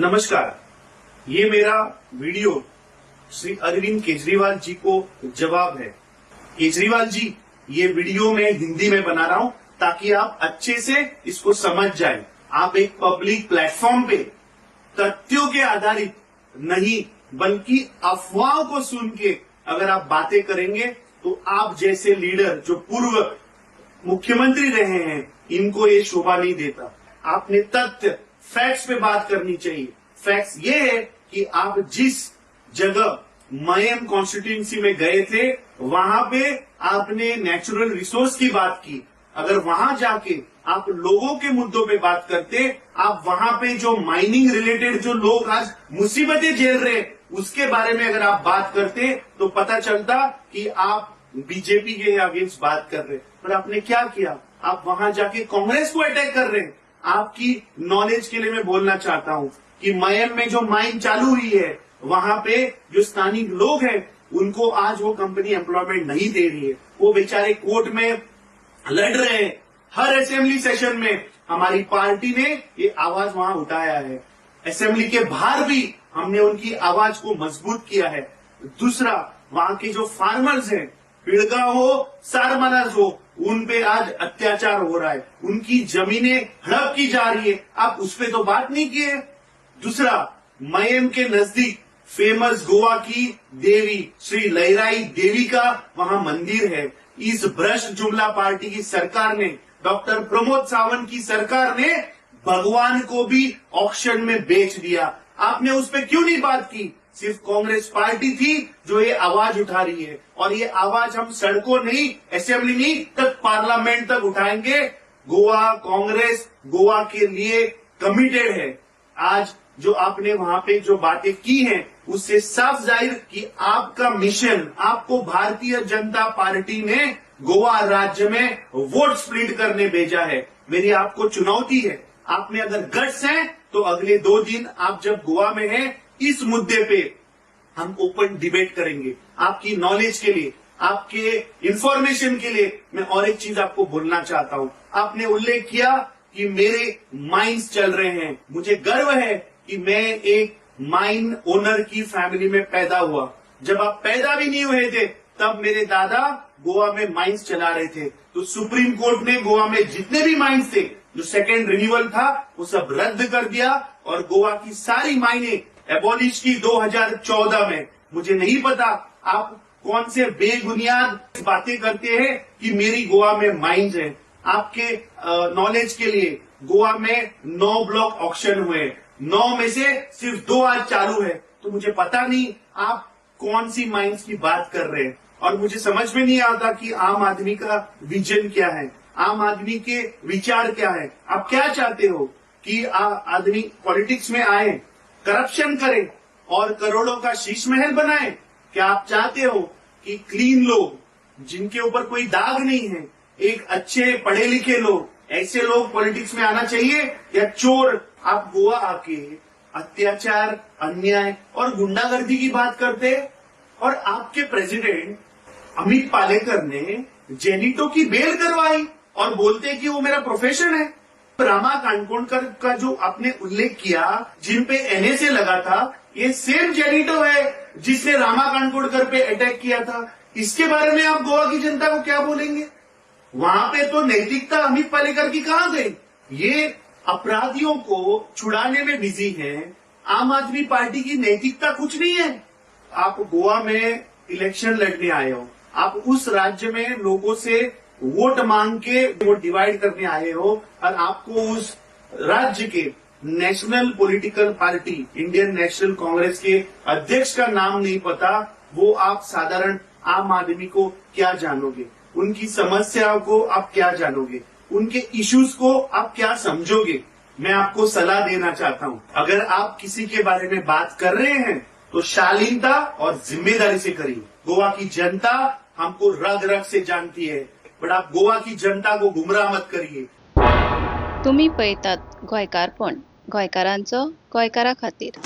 नमस्कार। ये मेरा वीडियो श्री अरविंद केजरीवाल जी को जवाब है। केजरीवाल जी, ये वीडियो मैं हिंदी में बना रहा हूँ ताकि आप अच्छे से इसको समझ जाएं। आप एक पब्लिक प्लेटफॉर्म पे तथ्यों के आधारित नहीं बल्कि अफवाहों को सुन के अगर आप बातें करेंगे तो आप जैसे लीडर जो पूर्व मुख्यमंत्री रहे हैं इनको ये शोभा नहीं देता। आपने तथ्य फैक्ट्स पे बात करनी चाहिए। फैक्ट्स ये है कि आप जिस जगह मयम कॉन्स्टिट्यूंसी में गए थे वहां पे आपने नेचुरल रिसोर्स की बात की। अगर वहां जाके आप लोगों के मुद्दों पे बात करते, आप वहां पे जो माइनिंग रिलेटेड जो लोग आज मुसीबतें झेल रहे हैं उसके बारे में अगर आप बात करते तो पता चलता कि आप बीजेपी के अगेंस्ट बात कर रहे। पर आपने क्या किया? आप वहां जाके कांग्रेस को अटैक कर रहे हैं। आपकी नॉलेज के लिए मैं बोलना चाहता हूं कि मयम में जो माइन चालू हुई है वहां पे जो स्थानीय लोग हैं उनको आज वो कंपनी एम्प्लॉयमेंट नहीं दे रही है। वो बेचारे कोर्ट में लड़ रहे हैं। हर असेंबली सेशन में हमारी पार्टी ने ये आवाज वहां उठाया है। असेंबली के बाहर भी हमने उनकी आवाज को मजबूत किया है। दूसरा, वहां के जो फार्मर्स हैं, पिड़गा हो सारमनस हो, उन पे आज अत्याचार हो रहा है, उनकी जमीनें हड़प की जा रही है। आप उस पे तो बात नहीं किए। दूसरा, मयम के नजदीक फेमस गोवा की देवी श्री लहराई देवी का वहां मंदिर है। इस भ्रष्ट जुमला पार्टी की सरकार ने, डॉक्टर प्रमोद सावंत की सरकार ने भगवान को भी ऑक्शन में बेच दिया। आपने उस पर क्यों नहीं बात की? सिर्फ कांग्रेस पार्टी थी जो ये आवाज उठा रही है और ये आवाज हम सड़कों नहीं, असेंबली नहीं तक पार्लियामेंट तक उठाएंगे। गोवा कांग्रेस गोवा के लिए कमिटेड है। आज जो आपने वहां पे जो बातें की हैं उससे साफ जाहिर कि आपका मिशन, आपको भारतीय जनता पार्टी ने गोवा राज्य में वोट स्प्लिट करने भेजा है। मेरी आपको चुनौती है, आप में अगर गट्स हैं तो अगले 2 दिन आप जब गोवा में हैं इस मुद्दे पे हम ओपन डिबेट करेंगे। आपकी नॉलेज के लिए, आपके इंफॉर्मेशन के लिए मैं और एक चीज आपको बोलना चाहता हूं। आपने उल्लेख किया कि मेरे माइंस चल रहे हैं। मुझे गर्व है कि मैं एक माइन ओनर की फैमिली में पैदा हुआ। जब आप पैदा भी नहीं हुए थे तब मेरे दादा गोवा में माइंस चला रहे थे। तो सुप्रीम कोर्ट ने गोवा में जितने भी माइंस थे जो सेकेंड रिन्यूअल था वो सब रद्द कर दिया और गोवा की सारी माइने एबॉलिश की 2014 में। मुझे नहीं पता आप कौन से बेबुनियाद बातें करते हैं कि मेरी गोवा में माइंस है। आपके नॉलेज के लिए गोवा में 9 ब्लॉक ऑक्शन हुए, 9 में से सिर्फ 2 आज चालू है। तो मुझे पता नहीं आप कौन सी माइंस की बात कर रहे हैं और मुझे समझ में नहीं आता कि आम आदमी का विजन क्या है, आम आदमी के विचार क्या है। आप क्या चाहते हो कि आदमी पॉलिटिक्स में आए, करप्शन करे और करोड़ों का शीश महल बनाए? क्या आप चाहते हो कि क्लीन लोग जिनके ऊपर कोई दाग नहीं है, एक अच्छे पढ़े लिखे लोग, ऐसे लोग पॉलिटिक्स में आना चाहिए या चोर? आप गोवा आके अत्याचार, अन्याय और गुंडागर्दी की बात करते और आपके प्रेसिडेंट अमित पालेकर ने जेनिटो की बेल करवाई और बोलते कि वो मेरा प्रोफेशन है। रामा कांडकोणकर का जो आपने उल्लेख किया जिन पे एनएसए लगा था, ये सेम जेनिटो है जिसने रामा कांडकोणकर पे अटैक किया था। इसके बारे में आप गोवा की जनता को क्या बोलेंगे? वहां पे तो नैतिकता अमित पालेकर की कहां गई? ये अपराधियों को छुड़ाने में बिजी है। आम आदमी पार्टी की नैतिकता कुछ नहीं है। आप गोवा में इलेक्शन लड़ने आए हो, आप उस राज्य में लोगों से वोट मांग के वोट डिवाइड करने आए हो और आपको उस राज्य के national political party Indian national Congress के अध्यक्ष का नाम नहीं पता। वो आप साधारण आम आदमी को क्या जानोगे? उनकी समस्याओं को आप क्या जानोगे? उनके इश्यूज को आप क्या समझोगे? मैं आपको सलाह देना चाहता हूं, अगर आप किसी के बारे में बात कर रहे हैं तो शालीनता और जिम्मेदारी से करिए। गोवा की जनता हमको रग रग से जानती है, बट आप गोवा की जनता को गुमराह मत करिए। तुम्ही पळयतात गोंयकारपण, गोंयकारांचो गोंयकारा खातीर।